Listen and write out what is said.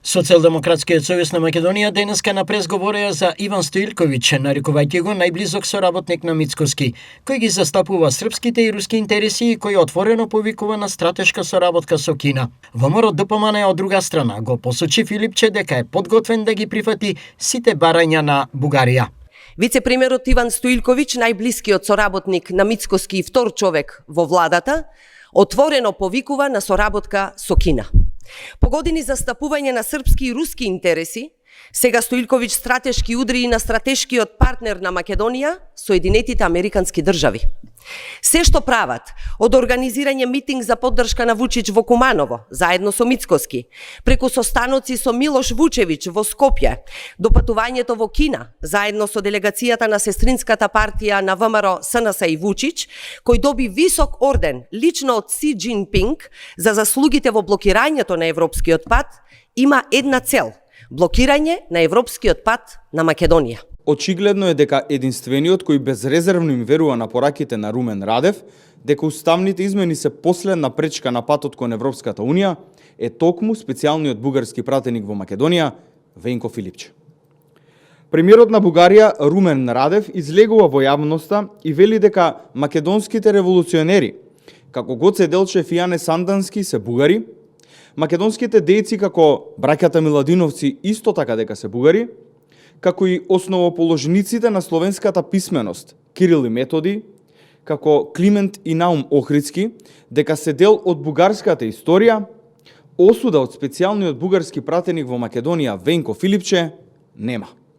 Социјалдемократскиот сојуз на Македонија денеска на прес говореа за Иван Стоилковиќ, нарекувајќи го најблизок соработник на Мицкоски, кој ги застапува српските и руски интереси и кој отворено повикува на стратешка соработка со Кина. ВМРО ДПМН од друга страна го посочи Филипче дека е подготвен да ги прифати сите барања на Бугарија. Вице-премиерот Иван Стоилковиќ, најблискиот соработник на Мицкоски и втор човек во владата, отворено повикува на соработка со Кина. По години застапување на српски и руски интереси, сега Стоилковиќ стратешки удри и на стратешкиот партнер на Македонија, Соединетите Американски држави. Се што прават, од организирање митинг за поддршка на Вучич во Куманово, заедно со Мицкоски, преку состаноци со Милош Вучевиќ во Скопје, до патувањето во Кина, заедно со делегацијата на сестринската партија на ВМРО, СНС и Вучич, кој доби висок орден лично од Си Џинпинг за заслугите во блокирањето на европскиот пат, има една цел – блокирање на европскиот пат на Македонија. Очигледно е дека единствениот кој безрезервно им верува на пораките на Румен Радев, дека уставните измени се последна пречка на патот кон Европската Унија, е токму специјалниот бугарски пратеник во Македонија, Венко Филипче. Премиерот на Бугарија, Румен Радев, излегува во јавноста и вели дека македонските револуционери, како Гоце Делчев и Ане Сандански, се бугари, македонските дејци како браќата Миладиновци исто така дека се бугари, како и основоположниците на словенската писменост, Кирил и Методи, како Климент и Наум Охридски, дека се дел од бугарската историја, осуда од специјалниот бугарски пратеник во Македонија Венко Филипче нема.